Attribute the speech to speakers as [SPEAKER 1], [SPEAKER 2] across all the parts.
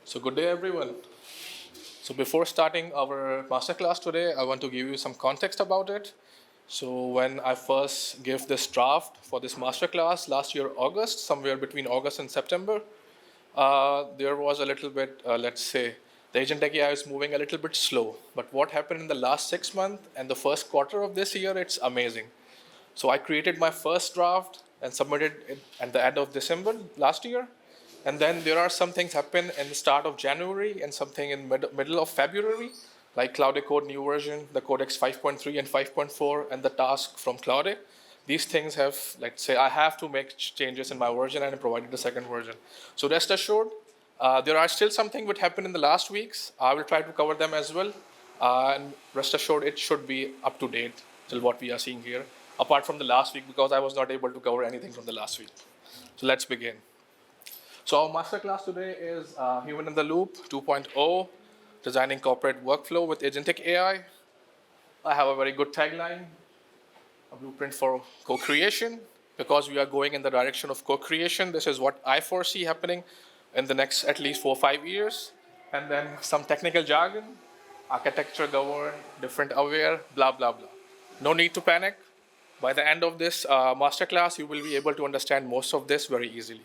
[SPEAKER 1] So good day, everyone. So before starting our masterclass today, I want to give you some context about it. So when I first gave this draft for this masterclass last year, August, somewhere between August and September, there was a little bit, let's say, the Agentic AI is moving a little bit slow. But what happened in the last 6 months and the first quarter of this year, it's amazing. So I created my first draft and submitted it at the end of December last year. And then there are some things happen in the start of January and something in middle of February, like Cloud Code new version, the Codex 5.3 and 5.4, and the task from Cloud. These things have, let's say, I have to make changes in my version and I provided the second version. So rest assured, there are still something which happened in the last weeks. I will try to cover them as well. And rest assured, it should be up to date till what we are seeing here, apart from the last week, because I was not able to cover anything from the last week. So let's begin. So our masterclass today is Human in the Loop 2.0, designing corporate workflow with Agentic AI. I have a very good tagline, a blueprint for co-creation, because we are going in the direction of co-creation. This is what I foresee happening in the next at least 4 or 5 years. And then some technical jargon, architecture governed, different aware, blah, blah, blah. No need to panic. By the end of this masterclass, you will be able to understand most of this very easily.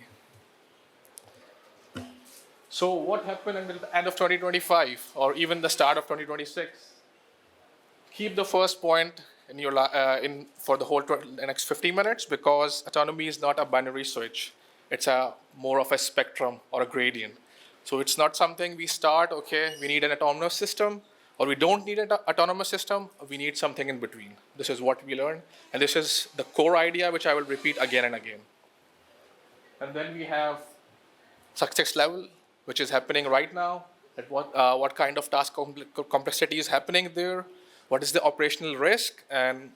[SPEAKER 1] So what happened until the end of 2025 or even the start of 2026? Keep the first point in your for the whole next 50 minutes, because autonomy is not a binary switch. It's more of a spectrum or a gradient. So it's not something we start, okay, we need an autonomous system, or we don't need an autonomous system, we need something in between. This is what we learned, and this is the core idea which I will repeat again and again. And then we have success level, which is happening right now, at what kind of task complexity is happening there, what is the operational risk, and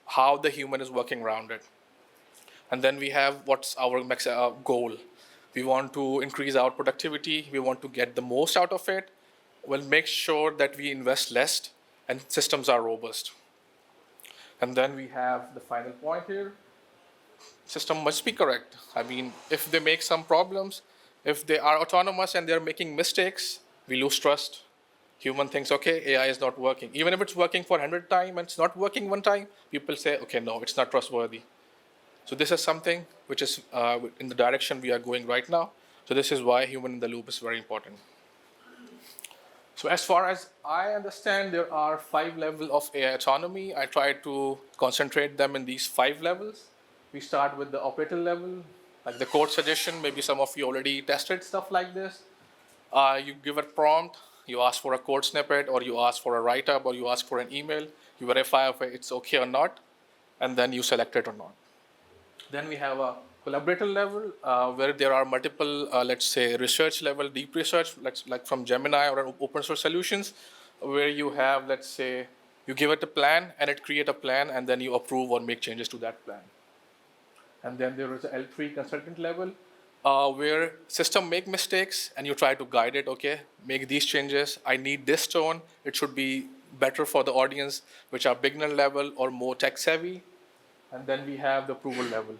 [SPEAKER 1] how the human is working around it. And then we have what's our goal. We want to increase our productivity, we want to get the most out of it. We'll make sure that we invest less and systems are robust. And then we have the final point here. System must be correct. I mean, if they make some problems, if they are autonomous and they're making mistakes, we lose trust. Human thinks, okay, AI is not working. Even if it's working for 100 times and it's not working one time, people say, okay, no, it's not trustworthy. So this is something which is in the direction we are going right now. So this is why human in the loop is very important. So as far as I understand, there are 5 levels of AI autonomy. I try to concentrate them in these 5 levels. We start with the operator level, like the code suggestion. Maybe some of you already tested stuff like this. You give a prompt, you ask for a code snippet, or you ask for a write-up, or you ask for an email. You verify if it's okay or not, and then you select it or not. Then we have a collaborator level, where there are multiple, let's say, research level, deep research, like from Gemini or open source solutions, where you have, let's say, you give it a plan, and it creates a plan, and then you approve or make changes to that plan. And then there is a L3 consultant level, where system make mistakes and you try to guide it, okay, make these changes. I need this tone. It should be better for the audience, which are beginner level or more tech savvy. And then we have the approval level,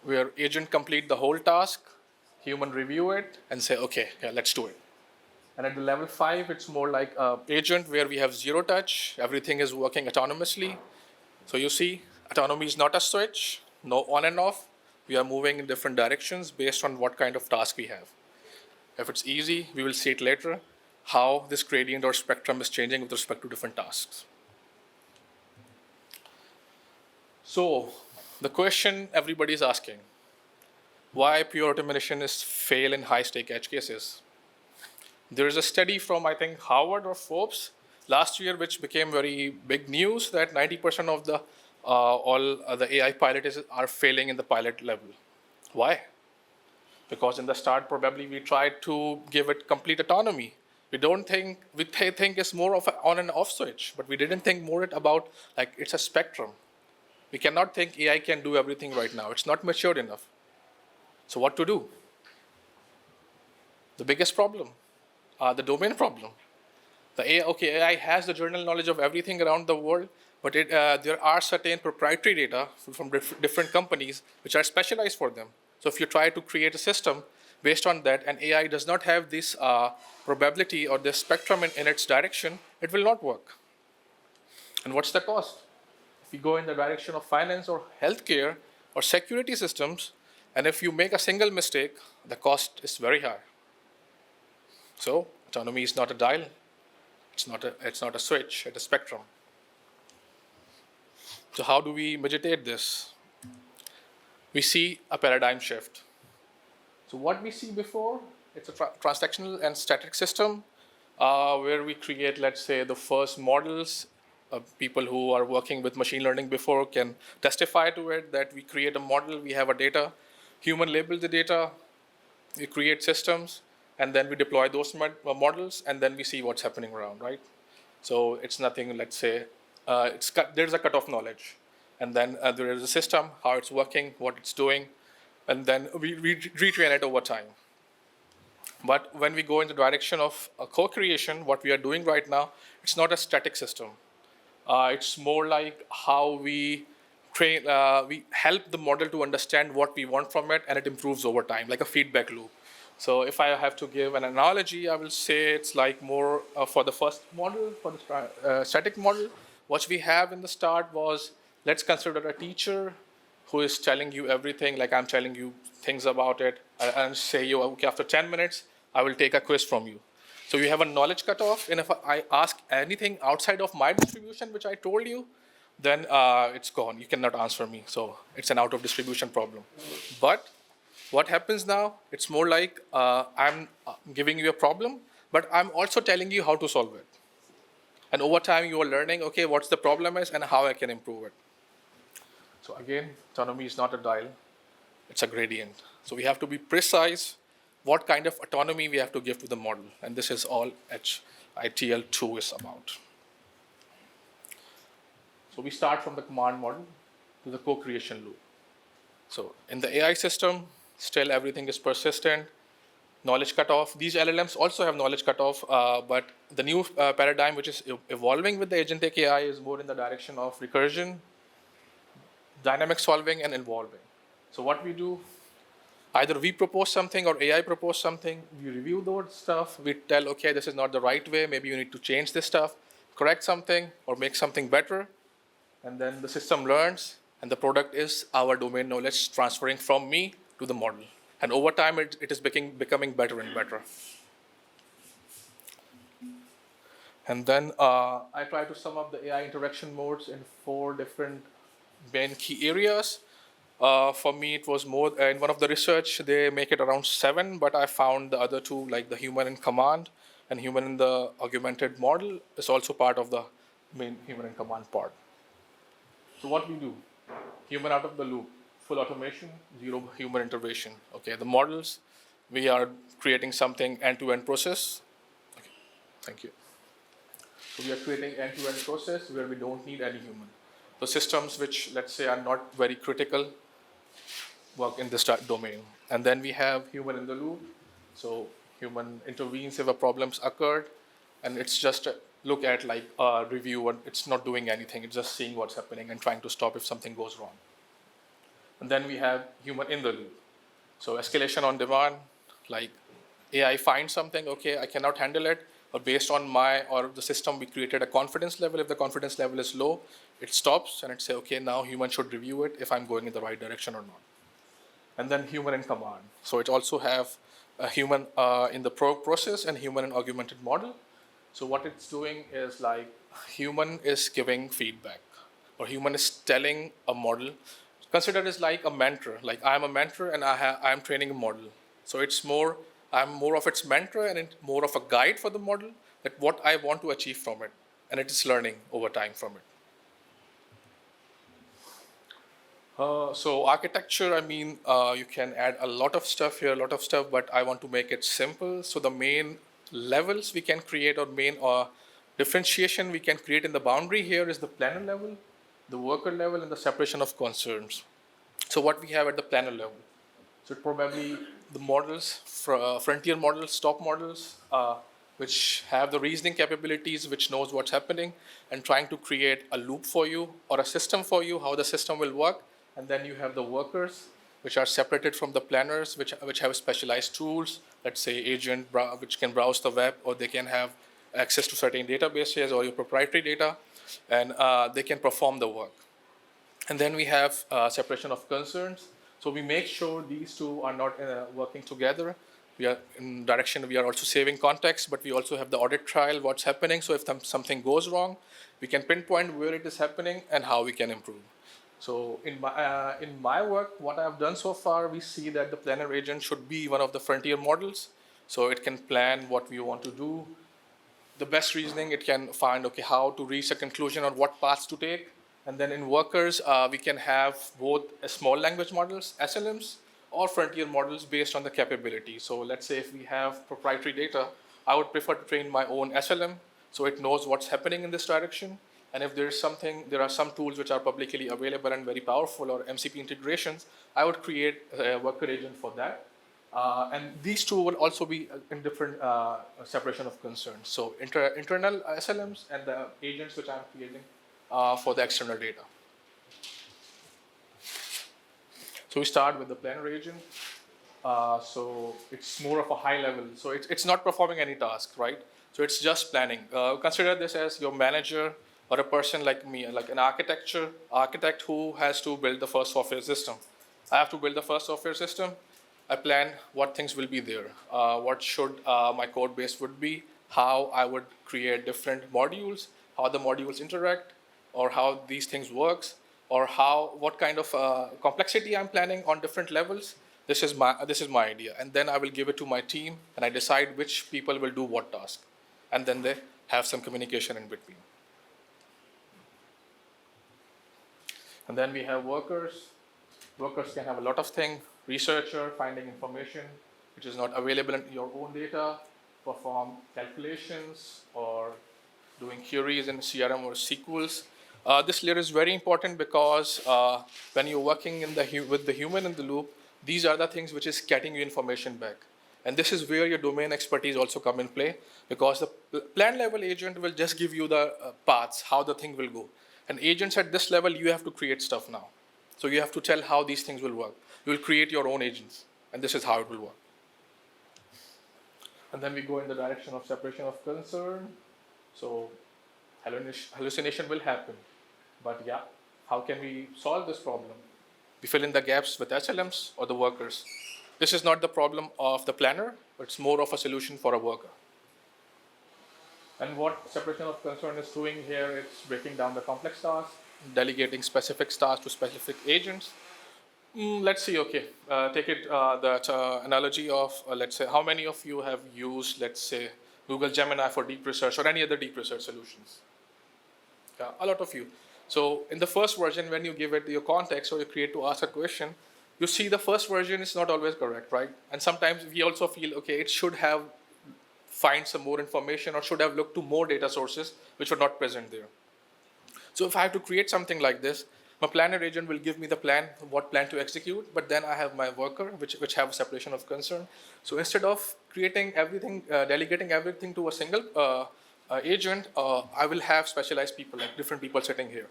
[SPEAKER 1] where agent complete the whole task, human review it and say, okay, yeah, let's do it. And at the level 5, it's more like agent, where we have zero touch. Everything is working autonomously. So you see, autonomy is not a switch, no on and off. We are moving in different directions based on what kind of task we have. If it's easy, we will see it later, how this gradient or spectrum is changing with respect to different tasks. So the question everybody is asking, why pure automation is fail in high-stake edge cases? There is a study from, I think, Harvard or Forbes last year, which became very big news, that 90% of the the AI pilots are failing in the pilot level. Why? Because in the start, probably we tried to give it complete autonomy. We think it's more of an on and off switch, but we didn't think more about like it's a spectrum. We cannot think AI can do everything right now. It's not matured enough. So what to do? The biggest problem, the domain problem. The AI has the general knowledge of everything around the world, but there are certain proprietary data from different companies which are specialized for them. So if you try to create a system Based on that, an AI does not have this probability or this spectrum in its direction, it will not work. And what's the cost? If you go in the direction of finance or healthcare or security systems, and if you make a single mistake, the cost is very high. So autonomy is not a dial, it's not a switch, it's a spectrum. So how do we meditate this? We see a paradigm shift. So what we see before, it's a transactional and static system where we create, let's say, the first models. People who are working with machine learning before can testify to it, that we create a model, we have a data, human labels the data, we create systems, and then we deploy those models, and then we see what's happening around, right? So it's nothing, let's say, there's a cut-off knowledge. And then there is a system, how it's working, what it's doing, and then we retrain it over time. But when we go in the direction of co-creation, what we are doing right now, it's not a static system. It's more like how we train, we help the model to understand what we want from it, and it improves over time, like a feedback loop. So if I have to give an analogy, I will say it's like more for the first model, for the static model, what we have in the start was, let's consider a teacher who is telling you everything, like I'm telling you things about it, and say, you, okay, after 10 minutes, I will take a quiz from you. So you have a knowledge cutoff, and if I ask anything outside of my distribution, which I told you, then it's gone. You cannot answer me. So it's an out of distribution problem. But what happens now, it's more like I'm giving you a problem, but I'm also telling you how to solve it. And over time, you are learning, okay, what's the problem is and how I can improve it. So again, autonomy is not a dial, it's a gradient. So we have to be precise what kind of autonomy we have to give to the model. And this is all HITL2 is about. So we start from the command model to the co-creation loop. So in the AI system, still everything is persistent. Knowledge cutoff. These LLMs also have knowledge cutoff, but the new paradigm which is evolving with the Agentic AI is more in the direction of recursion, dynamic solving, and involving. So what we do, either we propose something or AI propose something, we review those stuff, we tell, okay, this is not the right way, maybe you need to change this stuff, correct something, or make something better, and then the system learns, and the product is our domain knowledge transferring from me to the model. And over time, it is becoming better and better. And then I try to sum up the AI interaction modes in 4 different main key areas. For me, it was more, in one of the research, they make it around 7, but I found the other 2, like the human in command and human in the augmented model, is also part of the main human in command part. So what we do, human out of the loop, full automation, 0 human intervention. Okay, the models, we are creating something end-to-end process. Okay, thank you. So we are creating end-to-end process where we don't need any human. The systems which, let's say, are not very critical work in this domain. And then we have human in the loop. So human intervenes if a problem's occurred, and it's just a look at like a review, and it's not doing anything. It's just seeing what's happening and trying to stop if something goes wrong. And then we have human in the loop. So escalation on demand, like AI finds something, okay, I cannot handle it, or based on my or the system, we created a confidence level. If the confidence level is low, it stops and it says, okay, now human should review it if I'm going in the right direction or not. And then human in command. So it also have a human in the process and human in augmented model. So what it's doing is like human is giving feedback, or human is telling a model. Consider it as like a mentor. Like I'm a mentor and I'm training a model. So it's more, I'm more of its mentor and it's more of a guide for the model, that what I want to achieve from it. And it is learning over time from it. So architecture, I mean, you can add a lot of stuff here, but I want to make it simple. So the main levels we can create, or main differentiation we can create in the boundary here is the planner level, the worker level, and the separation of concerns. So what we have at the planner level. So probably the models, frontier models, top models, which have the reasoning capabilities, which knows what's happening, and trying to create a loop for you or a system for you, how the system will work. And then you have the workers, which are separated from the planners, which have specialized tools, let's say agent, which can browse the web, or they can have access to certain databases or your proprietary data, and they can perform the work. And then we have separation of concerns. So we make sure these two are not working together. We are in direction, we are also saving context, but we also have the audit trail, what's happening. So if something goes wrong, we can pinpoint where it is happening and how we can improve. So in my work, what I've done so far, we see that the planner agent should be one of the frontier models. So it can plan what we want to do. The best reasoning, it can find, okay, how to reach a conclusion on what paths to take. And then in workers, we can have both small language models, SLMs, or frontier models based on the capability. So let's say if we have proprietary data, I would prefer to train my own SLM so it knows what's happening in this direction. And if there's something, there are some tools which are publicly available and very powerful, or MCP integrations, I would create a worker agent for that. And these two will also be in different separation of concerns. So internal SLMs and the agents which I'm creating for the external data. So we start with the planner agent. So it's more of a high level. So it's not performing any task, right? So it's just planning. Consider this as your manager or a person like me, like an architect who has to build the first software system. I have to build the first software system. I plan what things will be there, what should my code base would be, how I would create different modules, how the modules interact, or how these things works, or what kind of complexity I'm planning on different levels. This is my idea, and then I will give it to my team, and I decide which people will do what task, and then they have some communication in between. And then we have workers. Workers can have a lot of things. Researcher, finding information which is not available in your own data, perform calculations, or doing queries in CRM or SQLs. This layer is very important because when you're working with the human in the loop, these are the things which is getting you information back. And this is where your domain expertise also come in play, because the plan level agent will just give you the paths, how the thing will go. And agents at this level, you have to create stuff now. So you have to tell how these things will work. You will create your own agents, and this is how it will work. And then we go in the direction of separation of concern. So hallucination will happen. But yeah, how can we solve this problem? We fill in the gaps with SLMs or the workers. This is not the problem of the planner, but it's more of a solution for a worker. And what separation of concern is doing here, it's breaking down the complex tasks, delegating specific tasks to specific agents. Let's see, okay, take it that analogy of, let's say, how many of you have used, let's say, Google Gemini for deep research or any other deep research solutions? Yeah, a lot of you. So in the first version, when you give it your context or you create to ask a question, you see the first version is not always correct, right? And sometimes we also feel, okay, it should have find some more information or should have looked to more data sources which were not present there. So if I have to create something like this, my planner agent will give me the plan, what plan to execute, but then I have my worker, which have a separation of concern. So instead of creating everything, delegating everything to a single agent, I will have specialized people, like different people sitting here.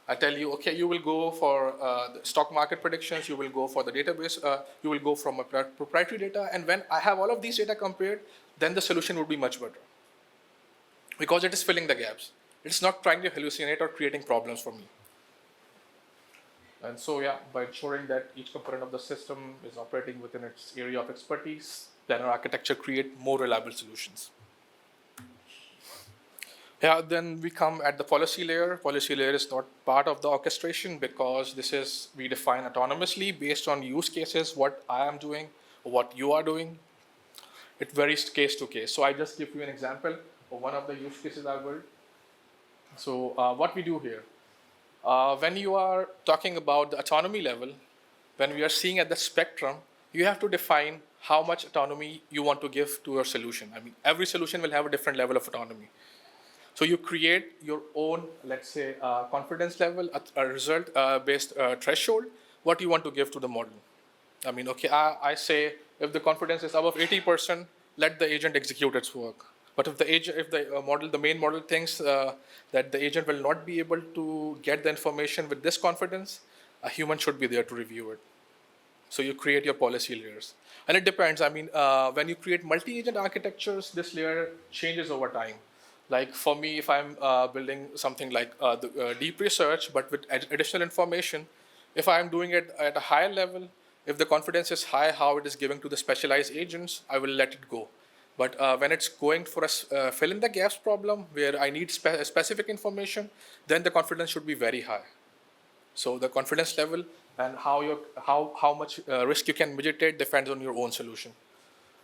[SPEAKER 1] I tell you, okay, you will go for the stock market predictions, you will go for the database, you will go from a proprietary data, and when I have all of these data compared, then the solution would be much better. Because it is filling the gaps. It's not trying to hallucinate or creating problems for me. And so, yeah, by ensuring that each component of the system is operating within its area of expertise, planner architecture create more reliable solutions. Yeah, then we come at the policy layer. Policy layer is not part of the orchestration because this is, we define autonomously based on use cases, what I am doing, or what you are doing. It varies case to case. So I just give you an example of one of the use cases I built. So what we do here, when you are talking about the autonomy level, when we are seeing at the spectrum, you have to define how much autonomy you want to give to your solution. I mean, every solution will have a different level of autonomy. So you create your own, let's say, confidence level, a result-based threshold, what you want to give to the model. I mean, okay, I say if the confidence is above 80%, let the agent execute its work. But if the main model thinks that the agent will not be able to get the information with this confidence, a human should be there to review it. So you create your policy layers. And it depends. I mean, when you create multi-agent architectures, this layer changes over time. Like for me, if I'm building something like deep research, but with additional information, if I'm doing it at a higher level, if the confidence is high, how it is given to the specialized agents, I will let it go. But when it's going for a fill in the gaps problem where I need specific information, then the confidence should be very high. So the confidence level and how much risk you can mitigate depends on your own solution.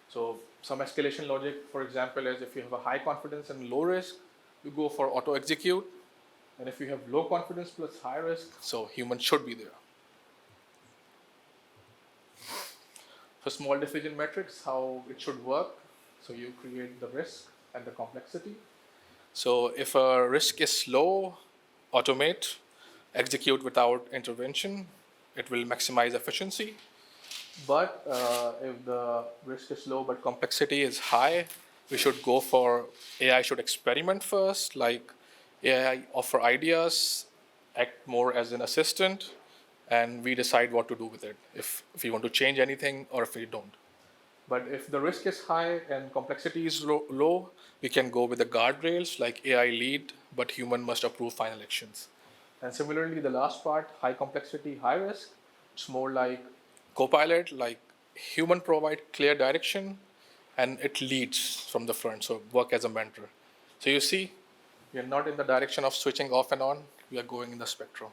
[SPEAKER 1] So some escalation logic, for example, is if you have a high confidence and low risk, you go for auto execute. And if you have low confidence plus high risk, so human should be there. So small decision metrics, how it should work. So you create the risk and the complexity. So if a risk is low, automate, execute without intervention, it will maximize efficiency. But if the risk is low but complexity is high, we should go for AI should experiment first, like AI offer ideas, act more as an assistant, and we decide what to do with it, if we want to change anything or if we don't. But if the risk is high and complexity is low, we can go with the guardrails like AI lead, but human must approve final actions. And similarly, the last part, high complexity, high risk, it's more like Copilot, like human provide clear direction and it leads from the front, so work as a mentor. So you see, we are not in the direction of switching off and on, we are going in the spectrum.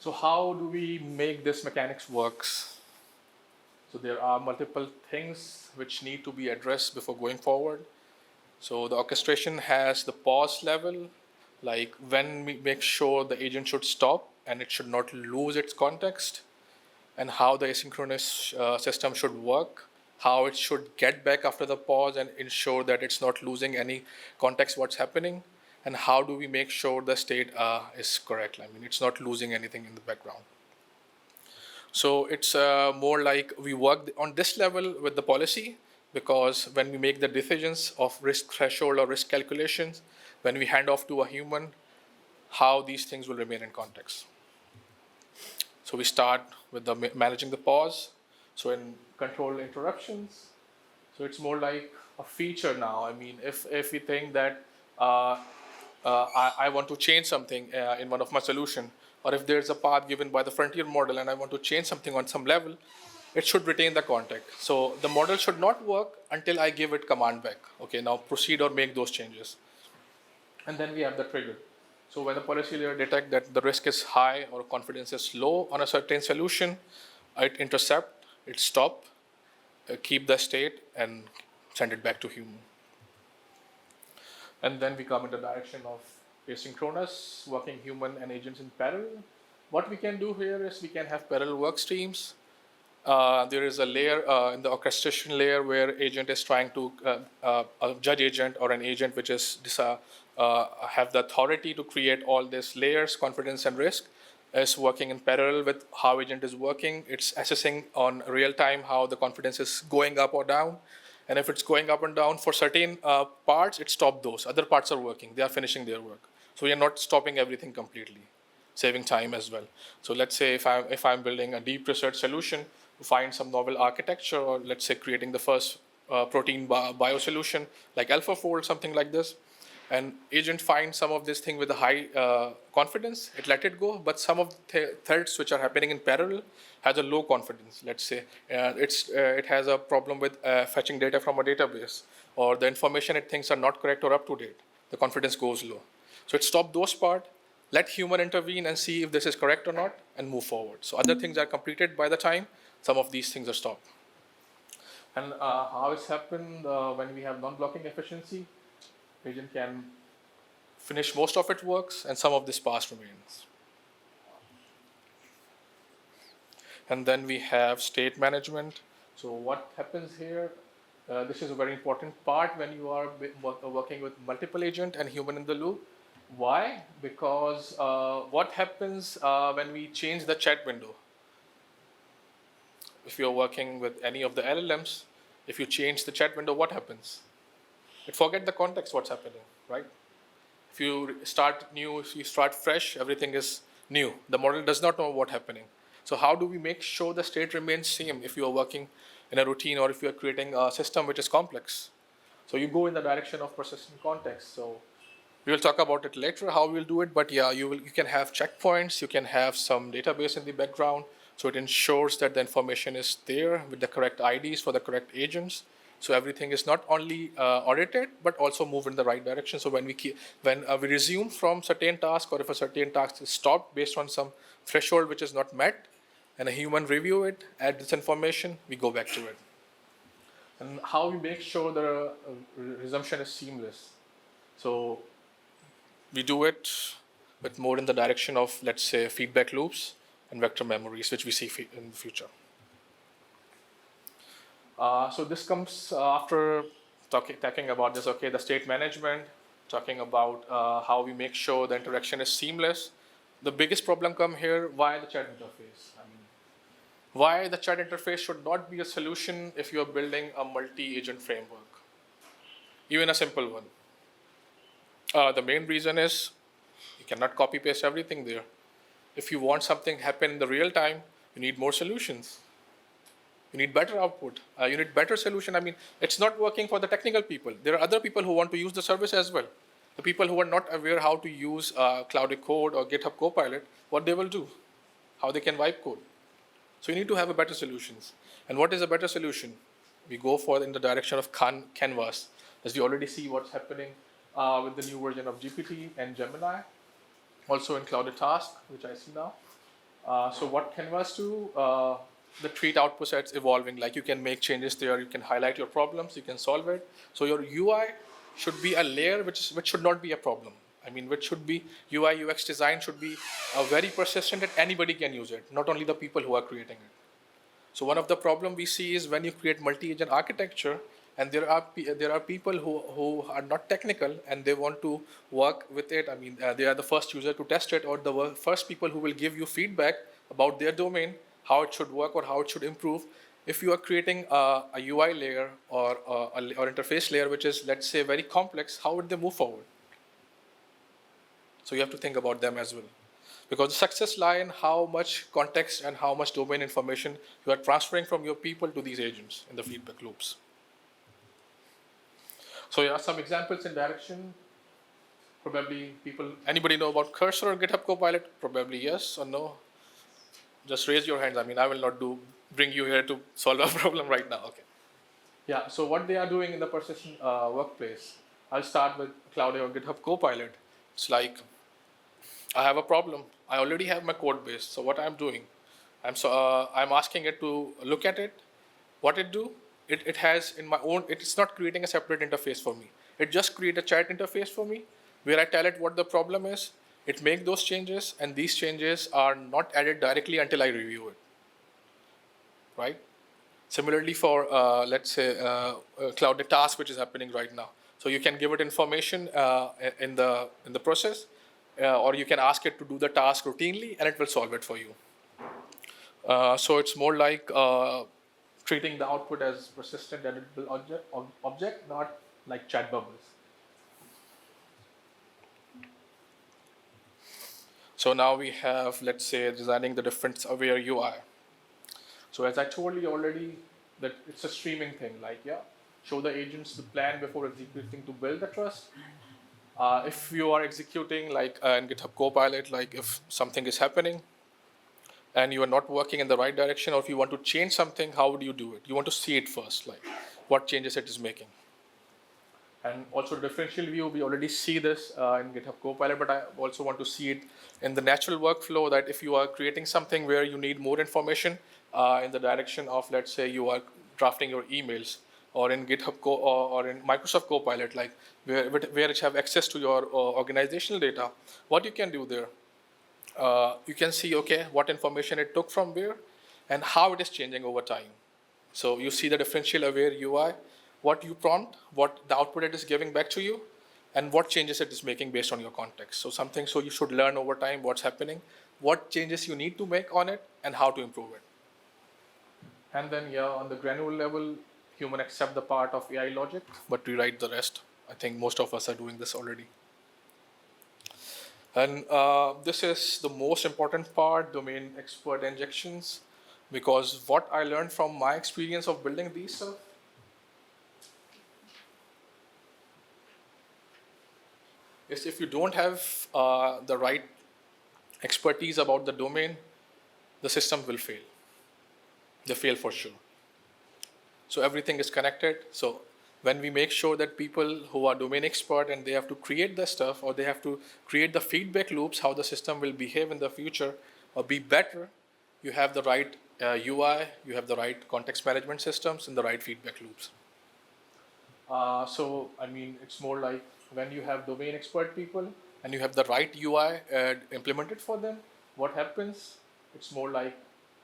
[SPEAKER 1] So how do we make this mechanics works? So there are multiple things which need to be addressed before going forward. So the orchestration has the pause level, like when we make sure the agent should stop and it should not lose its context, and how the asynchronous system should work, how it should get back after the pause and ensure that it's not losing any context what's happening, and how do we make sure the state is correct. I mean, it's not losing anything in the background. So it's more like we work on this level with the policy, because when we make the decisions of risk threshold or risk calculations, when we hand off to a human, how these things will remain in context. So we start with the managing the pause. So in control interruptions, so it's more like a feature now. I mean, if we think that I want to change something in one of my solution, or if there's a path given by the frontier model and I want to change something on some level, it should retain the context. So the model should not work until I give it command back. Okay, now proceed or make those changes. And then we have the trigger. So when the policy layer detects that the risk is high or confidence is low on a certain solution, it intercept, it stop, keep the state, and send it back to human. And then we come in the direction of asynchronous, working human and agents in parallel. What we can do here is we can have parallel work streams. There is a layer in the orchestration layer where agent is trying to, a judge agent or an agent which is have the authority to create all these layers, confidence and risk, is working in parallel with how agent is working. It's assessing on real time how the confidence is going up or down. And if it's going up and down for certain parts, it stops those. Other parts are working. They are finishing their work. So we are not stopping everything completely, saving time as well. So let's say if I'm building a deep research solution to find some novel architecture, or let's say creating the first protein bio solution like AlphaFold, something like this, and agent finds some of this thing with a high confidence, it let it go. But some of the threads which are happening in parallel has a low confidence. Let's say it has a problem with fetching data from a database, or the information it thinks are not correct or up to date. The confidence goes low. So it stops those part, let human intervene and see if this is correct or not, and move forward. So other things are completed by the time some of these things are stopped. And how it's happened when we have non-blocking efficiency, agent can finish most of its works and some of this pass remains. And then we have state management. So what happens here? This is a very important part when you are working with multiple agent and human in the loop. Why? Because what happens when we change the chat window? If you're working with any of the LLMs, if you change the chat window, what happens? It forget the context what's happening, right? If you start new, if you start fresh, everything is new. The model does not know what's happening. So how do we make sure the state remains same if you are working in a routine or if you are creating a system which is complex? So you go in the direction of persistent context. So we will talk about it later, how we'll do it, but yeah, you can have checkpoints, you can have some database in the background, so it ensures that the information is there with the correct IDs for the correct agents. So everything is not only audited, but also move in the right direction. So when we resume from certain task, or if a certain task is stopped based on some threshold which is not met, and a human review it, add this information, we go back to it. And how we make sure the resumption is seamless. So we do it with more in the direction of, let's say, feedback loops and vector memories, which we see in the future. So this comes after talking about this, okay, the state management, talking about how we make sure the interaction is seamless. The biggest problem come here, why the chat interface? I mean, why the chat interface should not be a solution if you are building a multi-agent framework, even a simple one. The main reason is you cannot copy paste everything there. If you want something happen in the real time, you need more solutions. You need better output. You need better solution. I mean, it's not working for the technical people. There are other people who want to use the service as well. The people who are not aware how to use Cloud Code or GitHub Copilot, what they will do, how they can wipe code. So you need to have a better solutions. And what is a better solution? We go for in the direction of Canvas, as we already see what's happening with the new version of GPT and Gemini, also in Cloud Task, which I see now. So what Canvas do? The treat output sets evolving. Like you can make changes there, you can highlight your problems, you can solve it. So your UI should be a layer which should not be a problem. I mean, which should be UI UX design should be very persistent that anybody can use it, not only the people who are creating it. So one of the problem we see is when you create multi-agent architecture, and there are people who are not technical and they want to work with it. I mean, they are the first user to test it, or the first people who will give you feedback about their domain, how it should work or how it should improve. If you are creating a UI layer or interface layer which is, let's say, very complex, how would they move forward? So you have to think about them as well. Because the success lies in how much context and how much domain information you are transferring from your people to these agents in the feedback loops. So yeah, some examples in direction. Probably anybody know about Cursor or GitHub Copilot? Probably yes or no. Just raise your hands. I mean, I will not bring you here to solve a problem right now. Okay. Yeah, so what they are doing in the persistent workplace. I'll start with Cloud or GitHub Copilot. It's like, I have a problem. I already have my code base. So what I'm doing, I'm asking it to look at it. What it do? It has in my own. It's not creating a separate interface for me. It just create a chat interface for me, where I tell it what the problem is. It make those changes, and these changes are not added directly until I review it. Right? Similarly, for let's say Cloud Task, which is happening right now. So you can give it information in the process, or you can ask it to do the task routinely, and it will solve it for you. So it's more like treating the output as persistent editable object, not like chat bubbles. So now we have, let's say, designing the different aware UI. So as I told you already, that it's a streaming thing. Like, yeah, show the agents the plan before executing to build the trust. If you are executing like in GitHub Copilot, like if something is happening and you are not working in the right direction, or if you want to change something, how would you do it? You want to see it first, like what changes it is making. And also differential view, we already see this in GitHub Copilot, but I also want to see it in the natural workflow, that if you are creating something where you need more information in the direction of, let's say, you are drafting your emails, or in GitHub or in Microsoft Copilot, like where it have access to your organizational data, what you can do there, you can see, okay, what information it took from where and how it is changing over time. So you see the differential aware UI, what you prompt, what the output it is giving back to you, and what changes it is making based on your context. So you should learn over time what's happening, what changes you need to make on it, and how to improve it. And then, yeah, on the granular level, human accept the part of AI logic, but rewrite the rest. I think most of us are doing this already. And this is the most important part, domain expert injections, because what I learned from my experience of building these stuff is if you don't have the right expertise about the domain, the system will fail. They fail for sure. So everything is connected. So when we make sure that people who are domain expert and they have to create the stuff or they have to create the feedback loops, how the system will behave in the future or be better, you have the right UI, you have the right context management systems and the right feedback loops. So, I mean, it's more like when you have domain expert people and you have the right UI implemented for them, what happens? It's more like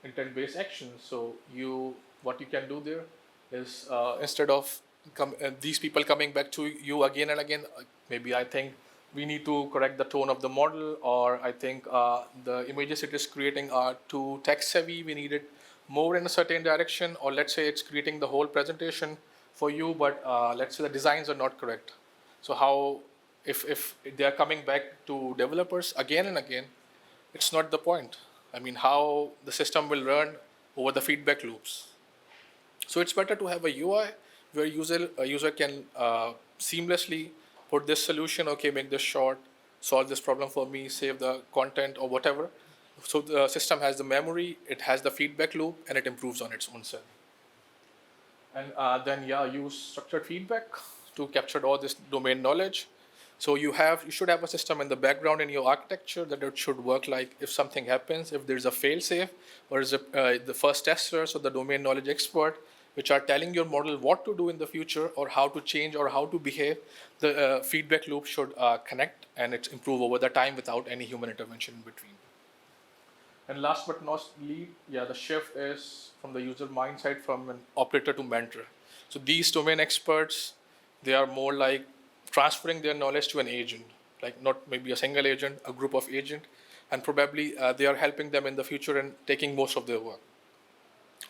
[SPEAKER 1] intent-based actions. So, what you can do there is instead of these people coming back to you again and again, maybe I think we need to correct the tone of the model, or I think the images it is creating are too text heavy. We need it more in a certain direction, or let's say it's creating the whole presentation for you, but let's say the designs are not correct. So how, if they are coming back to developers again and again, it's not the point. I mean, how the system will learn over the feedback loops. So it's better to have a UI where a user can seamlessly put this solution, okay, make this short, solve this problem for me, save the content or whatever. So the system has the memory, it has the feedback loop, and it improves on its own self. And then, yeah, use structured feedback to capture all this domain knowledge. So you should have a system in the background in your architecture that it should work like if something happens, if there's a fail safe, or is the first testers or the domain knowledge expert, which are telling your model what to do in the future or how to change or how to behave, the feedback loop should connect and it's improve over the time without any human intervention in between. And last but not least, yeah, the shift is from the user mindset from an operator to mentor. So these domain experts, they are more like transferring their knowledge to an agent, like not maybe a single agent, a group of agent, and probably they are helping them in the future and taking most of their work.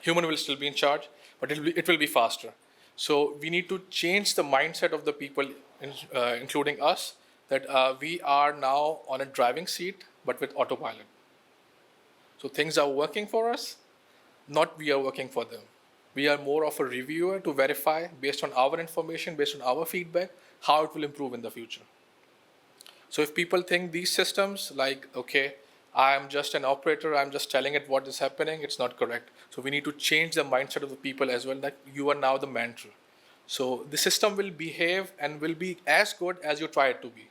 [SPEAKER 1] Human will still be in charge, but it will be faster. So we need to change the mindset of the people, including us, that we are now on a driving seat, but with autopilot. So things are working for us, not we are working for them. We are more of a reviewer to verify based on our information, based on our feedback, how it will improve in the future. So if people think these systems like, okay, I'm just an operator, I'm just telling it what is happening, it's not correct. So we need to change the mindset of the people as well, that you are now the mentor. So the system will behave and will be as good as you try it to be.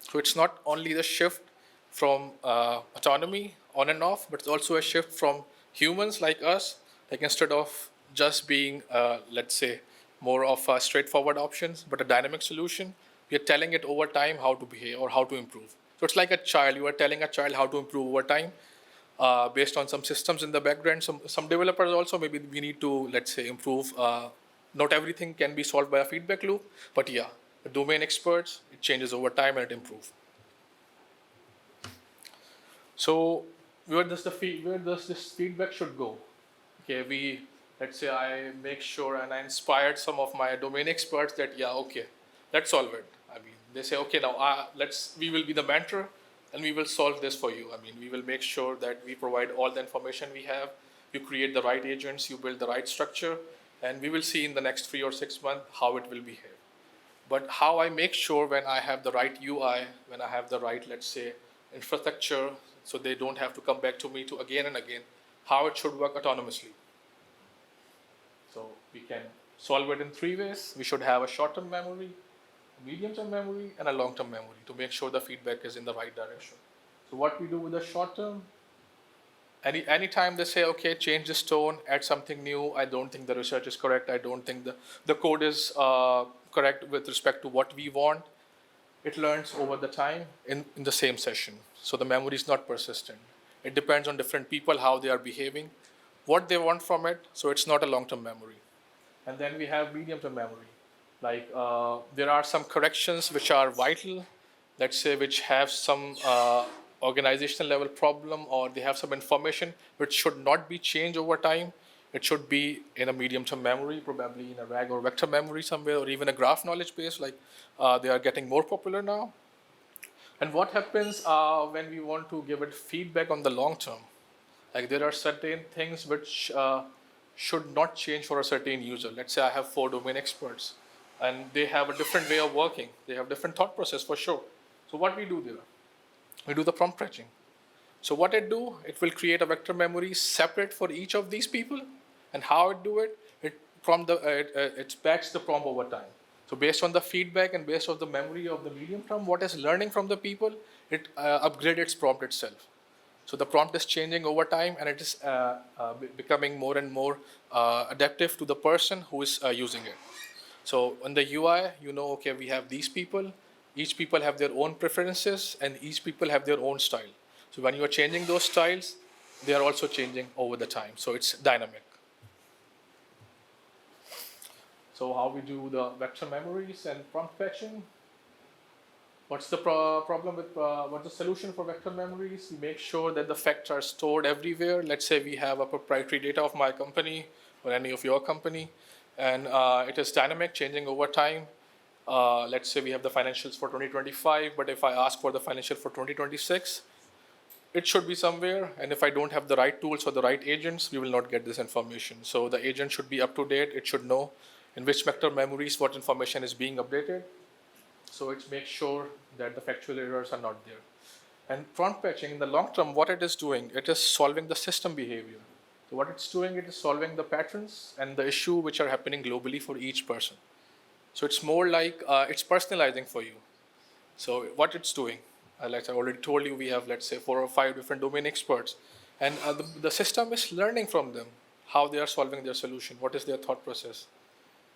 [SPEAKER 1] So it's not only the shift from autonomy on and off, but it's also a shift from humans like us, like instead of just being, let's say, more of a straightforward options, but a dynamic solution, we are telling it over time how to behave or how to improve. So it's like a child, you are telling a child how to improve over time based on some systems in the background. Some developers also, maybe we need to, let's say, improve. Not everything can be solved by a feedback loop, but yeah, the domain experts, it changes over time and it improves. So where does this feedback should go? Okay, let's say I make sure and I inspired some of my domain experts that yeah, okay, let's solve it. I mean, they say okay, now we will be the mentor and we will solve this for you. I mean, we will make sure that we provide all the information we have. You create the right agents, you build the right structure, and we will see in the next 3 or 6 months how it will behave. But how I make sure when I have the right UI, when I have the right, let's say, infrastructure, so they don't have to come back to me to again and again, how it should work autonomously. So we can solve it in 3 ways. We should have a short-term memory, a medium-term memory, and a long-term memory to make sure the feedback is in the right direction. So what we do with the short-term, anytime they say, okay, change this tone, add something new, I don't think the research is correct, I don't think the code is correct with respect to what we want, it learns over the time in the same session. So the memory is not persistent. It depends on different people, how they are behaving, what they want from it, so it's not a long-term memory. And then we have medium-term memory. Like there are some corrections which are vital, let's say which have some organizational level problem, or they have some information which should not be changed over time. It should be in a medium-term memory, probably in a RAG or vector memory somewhere, or even a graph knowledge base, like they are getting more popular now. And what happens when we want to give it feedback on the long term? Like there are certain things which should not change for a certain user. Let's say I have 4 domain experts and they have a different way of working. They have different thought process for sure. So what we do there? We do the prompt fetching. So what it do, it will create a vector memory separate for each of these people. And how it do it, it batch the prompt over time. So based on the feedback and based on the memory of the medium prompt, what is learning from the people, it upgrade its prompt itself. So the prompt is changing over time and it is becoming more and more adaptive to the person who is using it. So on the UI, you know, okay, we have these people. Each people have their own preferences and each people have their own style. So when you are changing those styles, they are also changing over the time. So it's dynamic. So how we do the vector memories and prompt fetching? What's the problem with, what's the solution for vector memories? We make sure that the facts are stored everywhere. Let's say we have a proprietary data of my company or any of your company, and it is dynamic, changing over time. Let's say we have the financials for 2025, but if I ask for the financial for 2026, it should be somewhere, and if I don't have the right tools or the right agents, we will not get this information. So the agent should be up to date. It should know in which vector memories what information is being updated. So it makes sure that the factual errors are not there. And prompt fetching in the long term, what it is doing, it is solving the system behavior. So what it's doing, it is solving the patterns and the issue which are happening globally for each person. So it's more like it's personalizing for you. So what it's doing, like I already told you, we have, let's say, 4 or 5 different domain experts. And the system is learning from them how they are solving their solution, what is their thought process,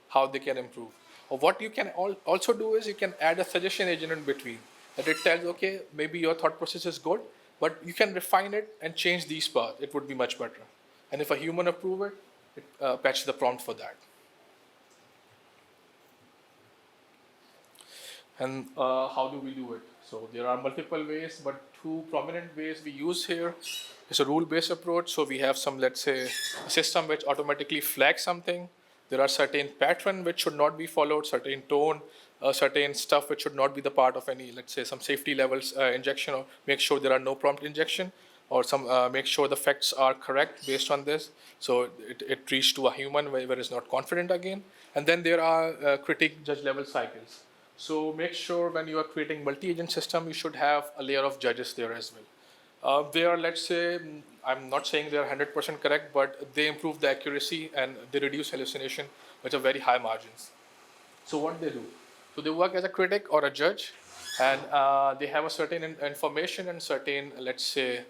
[SPEAKER 1] how they can improve. Or what you can also do is you can add a suggestion agent in between. That it tells, okay, maybe your thought process is good, but you can refine it and change these parts. It would be much better. And if a human approve it, patch the prompt for that. And how do we do it? So there are multiple ways, but 2 prominent ways we use here is a rule-based approach. So we have some, let's say, a system which automatically flags something. There are certain pattern which should not be followed, certain tone, certain stuff which should not be the part of any, let's say, some safety levels injection, or make sure there are no prompt injection, or some make sure the facts are correct based on this. So it reaches to a human where it's not confident again. And then there are critic judge level cycles. So make sure when you are creating multi-agent system, you should have a layer of judges there as well. They are, let's say, I'm not saying they are 100% correct, but they improve the accuracy and they reduce hallucination with a very high margins. So what they do? So they work as a critic or a judge, and they have a certain information and certain, let's say,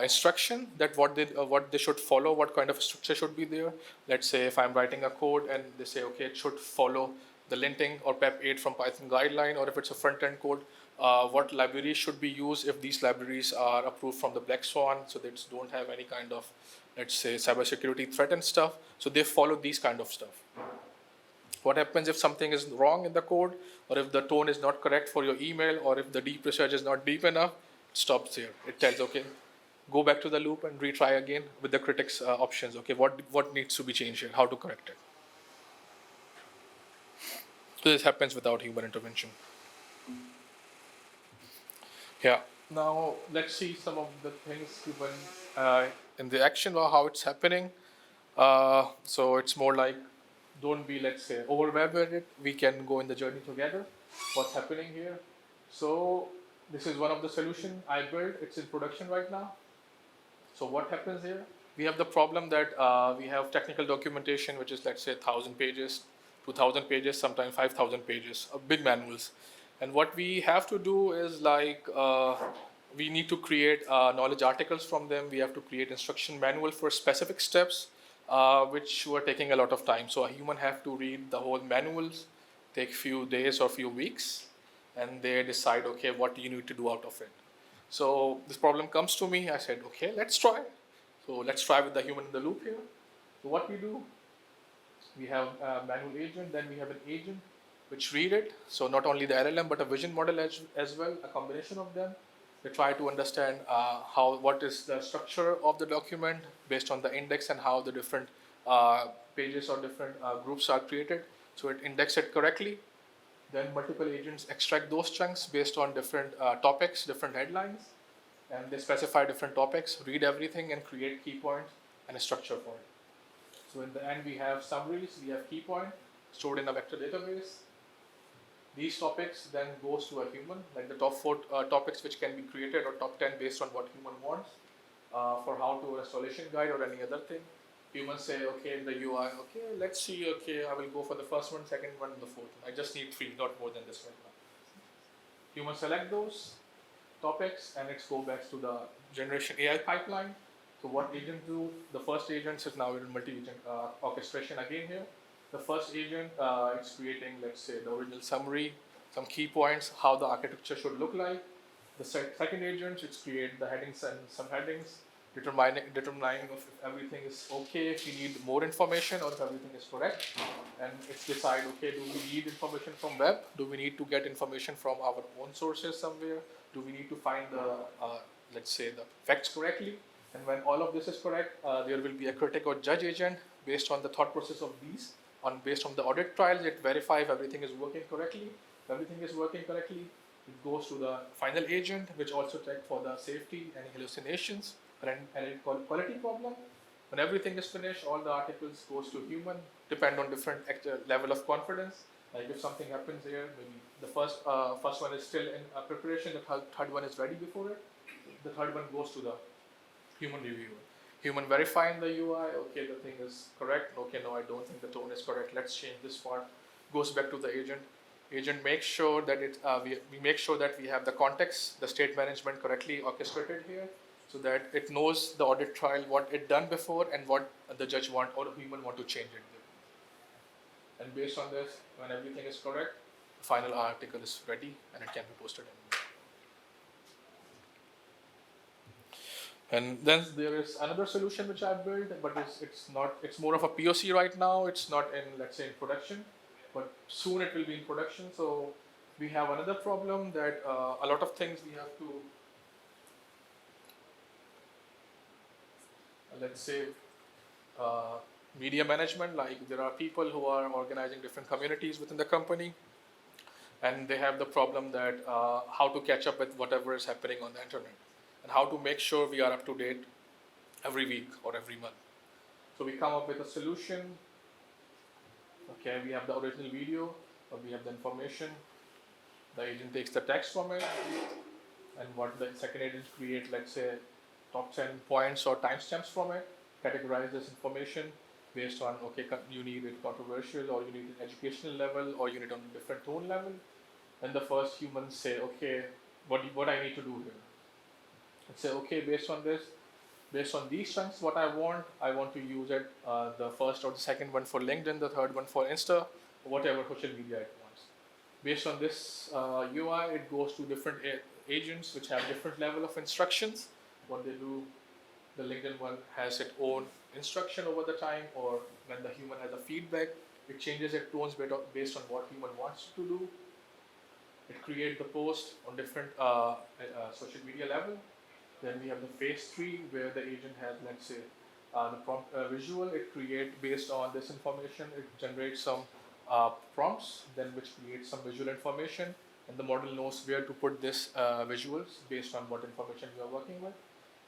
[SPEAKER 1] instruction that what they should follow, what kind of structure should be there. Let's say if I'm writing a code and they say, okay, it should follow the linting or PEP8 from Python guideline, or if it's a front-end code, what libraries should be used if these libraries are approved from the Black Swan, so they don't have any kind of, let's say, cybersecurity threat and stuff. So they follow these kind of stuff. What happens if something is wrong in the code, or if the tone is not correct for your email, or if the deep research is not deep enough, it stops there. It tells, okay, go back to the loop and retry again with the critics options. Okay, what needs to be changed here, how to correct it. So this happens without human intervention. Yeah. Now let's see some of the things given in the action or how it's happening. So it's more like, don't be, let's say, overwhelmed with it. We can go in the journey together. What's happening here? So this is one of the solution I built. It's in production right now. So what happens here? We have the problem that we have technical documentation, which is, let's say, 1,000 pages, 2,000 pages, sometimes 5,000 pages of big manuals. And what we have to do is like, we need to create knowledge articles from them. We have to create instruction manual for specific steps, which were taking a lot of time. So a human have to read the whole manuals, take few days or few weeks, and they decide, okay, what do you need to do out of it. So this problem comes to me. I said, okay, let's try. So let's try with the human in the loop here. So what we do, we have a manual agent, then we have an agent which read it. So not only the LLM, but a vision model as well, a combination of them. They try to understand what is the structure of the document based on the index and how the different pages or different groups are created. So it indexes it correctly. Then multiple agents extract those chunks based on different topics, different headlines, and they specify different topics, read everything, and create key points and a structure for it. So in the end, we have summaries, we have key point stored in a vector database. These topics then goes to a human, like the top 4 topics which can be created, or top 10 based on what human wants, for how to installation guide or any other thing. Humans say, okay, in the UI, okay, let's see, okay, I will go for the first one, second one, the fourth one. I just need 3, not more than this right now. Humans select those topics and it's go back to the generation AI pipeline. So what agents do? The first agent is now in multi-agent orchestration again here. The first agent is creating, let's say, the original summary, some key points, how the architecture should look like. The second agent is create the headings and some headings, determining if everything is okay, if we need more information, or if everything is correct. And it's decide, okay, do we need information from web? Do we need to get information from our own sources somewhere? Do we need to find the, let's say, the facts correctly? And when all of this is correct, there will be a critic or judge agent based on the thought process of these. Based on the audit trials, it verifies if everything is working correctly. If everything is working correctly, it goes to the final agent, which also checks for the safety, any hallucinations, and any quality problem. When everything is finished, all the articles goes to human, depend on different level of confidence. Like if something happens here, maybe the first one is still in preparation, the third one is ready before it. The third one goes to the human reviewer. Human verifying the UI, okay, the thing is correct, okay, no, I don't think the tone is correct, let's change this part. Goes back to the agent. Agent makes sure that we make sure that we have the context, the state management correctly orchestrated here, so that it knows the audit trial, what it done before and what the judge want or the human want to change it. And based on this, when everything is correct, the final article is ready and it can be posted. And then there is another solution which I built, but it's more of a POC right now. It's not in, let's say, in production, but soon it will be in production. So we have another problem that a lot of things we have to, let's say, media management. Like there are people who are organizing different communities within the company, and they have the problem that how to catch up with whatever is happening on the internet, and how to make sure we are up to date every week or every month. So we come up with a solution. Okay, we have the original video, or we have the information. The agent takes the text from it, and what the second agent create, let's say, top 10 points or timestamps from it, categorize this information based on, okay, you need it controversial, or you need an educational level, or you need on a different tone level. And the first humans say, okay, what I need to do here? And say, okay, based on this, based on these chunks, what I want to use it, the first or the second one for LinkedIn, the third one for Insta, whatever social media it wants. Based on this UI, it goes to different agents which have different level of instructions. What they do, the LinkedIn one has its own instruction over the time, or when the human has a feedback, it changes its tones based on what human wants to do. It creates the post on different social media level. Then we have the phase 3 where the agent has, let's say, the prompt visual. It creates based on this information. It generates some prompts, then which creates some visual information, and the model knows where to put this visuals based on what information you are working with.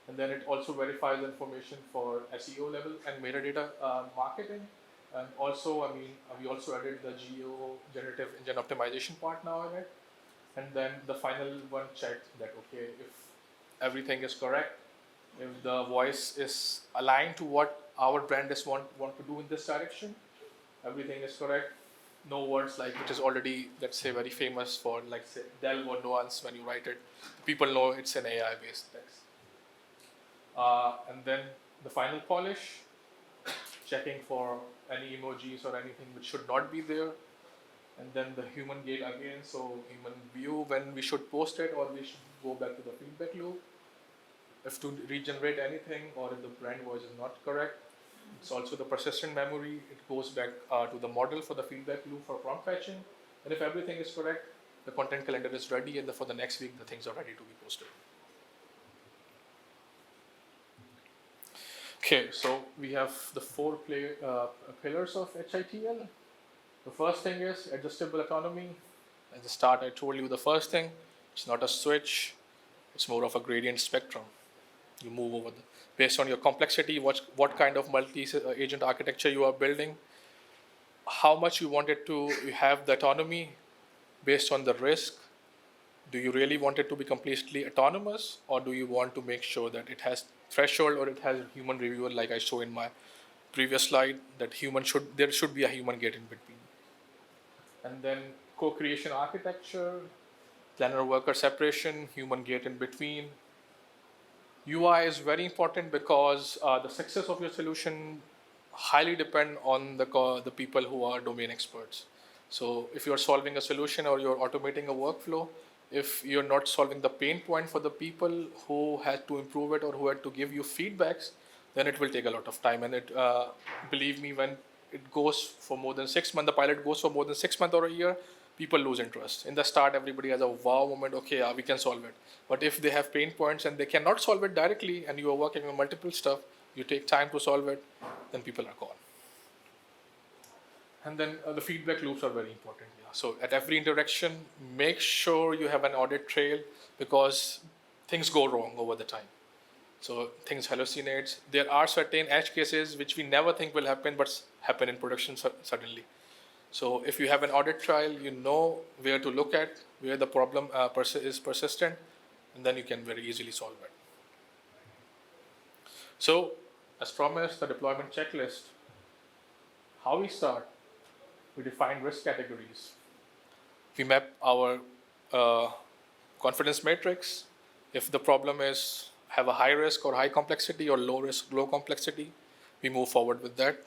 [SPEAKER 1] And then it also verifies the information for SEO level and metadata marketing. And also, I mean, we also added the generative engine optimization part now in it. And then the final one checked that, okay, if everything is correct, if the voice is aligned to what our brand is want to do in this direction, everything is correct. No words like, which is already, let's say, very famous for, like, say, del or nuance when you write it. People know it's an AI-based text. And then the final polish, checking for any emojis or anything which should not be there. And then the human gate again, so human view when we should post it, or we should go back to the feedback loop. If to regenerate anything, or if the brand voice is not correct. It's also the persistent memory. It goes back to the model for the feedback loop for prompt fetching. And if everything is correct, the content calendar is ready, and for the next week, the things are ready to be posted. Okay, so we have the 4 pillars of HITL. The first thing is adjustable autonomy. At the start, I told you the first thing, it's not a switch, it's more of a gradient spectrum. You move over based on your complexity, what kind of multi-agent architecture you are building, how much you wanted to have the autonomy based on the risk. Do you really want it to be completely autonomous, or do you want to make sure that it has threshold or it has a human reviewer, like I showed in my previous slide, that there should be a human gate in between. And then co-creation architecture, planner worker separation, human gate in between. UI is very important because the success of your solution highly depend on the people who are domain experts. So if you're solving a solution or you're automating a workflow, if you're not solving the pain point for the people who had to improve it or who had to give you feedbacks, then it will take a lot of time. And believe me, when it goes for more than 6 months, the pilot goes for more than 6 months or a year, people lose interest. In the start, everybody has a wow moment, okay, yeah, we can solve it. But if they have pain points and they cannot solve it directly and you are working on multiple stuff, you take time to solve it, then people are gone. And then the feedback loops are very important. Yeah. So at every interaction, make sure you have an audit trail because things go wrong over the time. So things hallucinate. There are certain edge cases which we never think will happen, but happen in production suddenly. So if you have an audit trail, you know where to look at, where the problem is persistent, and then you can very easily solve it. So as promised, the deployment checklist. How we start? We define risk categories. We map our confidence matrix. If the problem is have a high risk or high complexity or low risk, low complexity, we move forward with that.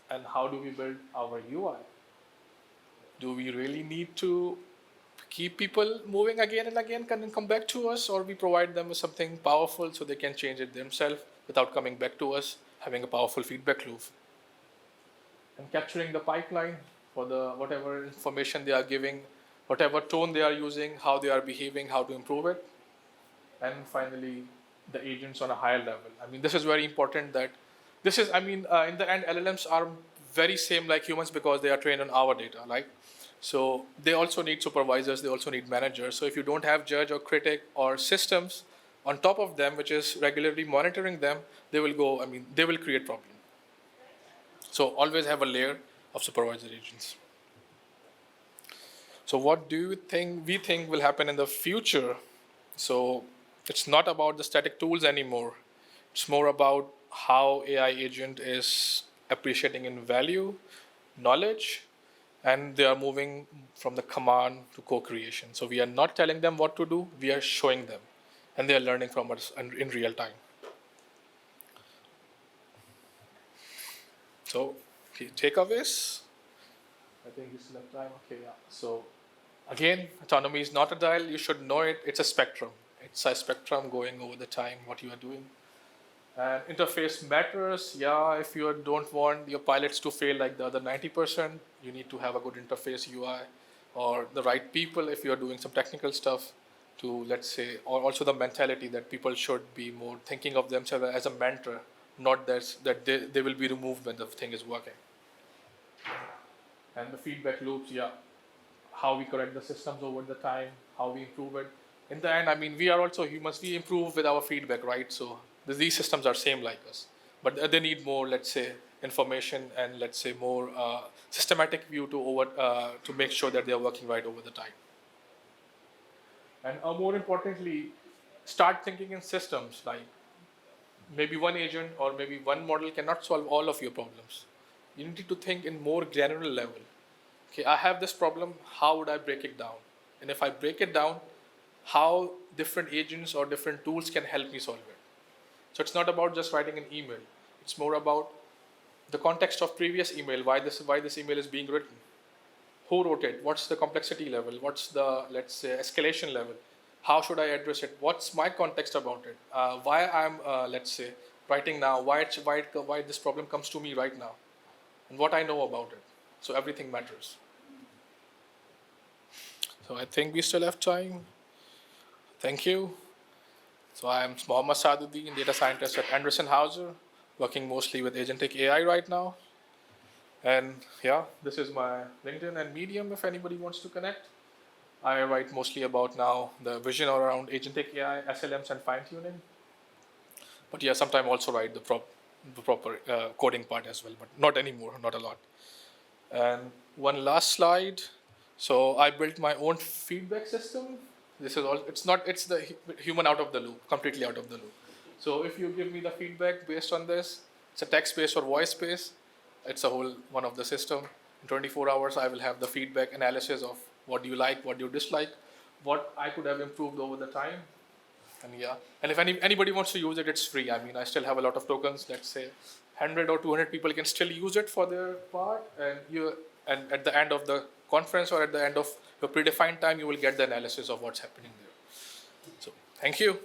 [SPEAKER 1] And how do we build our UI? Do we really need to keep people moving again and again, can come back to us, or we provide them with something powerful so they can change it themselves without coming back to us, having a powerful feedback loop? And capturing the pipeline for the whatever information they are giving, whatever tone they are using, how they are behaving, how to improve it. And finally, the agents on a higher level. I mean, this is very important that this is, in the end, LLMs are very same like humans because they are trained on our data, right? So they also need supervisors, they also need managers. So if you don't have judge or critic or systems on top of them, which is regularly monitoring them, they will they will create problems. So always have a layer of supervisor agents. So what do you think we think will happen in the future? So it's not about the static tools anymore. It's more about how AI agent is appreciating in value, knowledge, and they are moving from the command to co-creation. So we are not telling them what to do, we are showing them, and they are learning from us in real time. So takeaways. I think you still have time. Okay, yeah. So again, autonomy is not a dial. You should know it. It's a spectrum. It's a spectrum going over the time, what you are doing. And interface matters. Yeah, if you don't want your pilots to fail like the other 90%, you need to have a good interface UI or the right people if you're doing some technical stuff to, let's say, or also the mentality that people should be more thinking of themselves as a mentor, not that they will be removed when the thing is working. And the feedback loops, yeah, how we correct the systems over the time, how we improve it. In the end, we are also humans. We improve with our feedback, right? So these systems are same like us, but they need more, let's say, information and let's say more systematic view to make sure that they are working right over the time. And more importantly, start thinking in systems. Like maybe one agent or maybe one model cannot solve all of your problems. You need to think in more granular level. Okay, I have this problem, how would I break it down? And if I break it down, how different agents or different tools can help me solve it. So it's not about just writing an email. It's more about the context of previous email, why this email is being written. Who wrote it? What's the complexity level? What's the, let's say, escalation level? How should I address it? What's my context about it? Why I'm, let's say, writing now? Why this problem comes to me right now? And what I know about it. So everything matters. So I think we still have time. Thank you. So I am Mohammad Saduddin, data scientist at Anderson Hauser, working mostly with Agentic AI right now. And yeah, this is my LinkedIn and Medium if anybody wants to connect. I write mostly about now the vision around Agentic AI, SLMs, and fine-tuning. But yeah, sometimes also write the proper coding part as well, but not anymore, not a lot. And one last slide. So I built my own feedback system. This is all, it's the human out of the loop, completely out of the loop. So if you give me the feedback based on this, it's a text-based or voice-based, it's a whole one of the system. In 24 hours, I will have the feedback analysis of what do you like, what do you dislike, what I could have improved over the time. And yeah, and if anybody wants to use it, it's free. I mean, I still have a lot of tokens. Let's say 100 or 200 people can still use it for their part, and at the end of the conference or at the end of your predefined time, you will get the analysis of what's happening there. So thank you.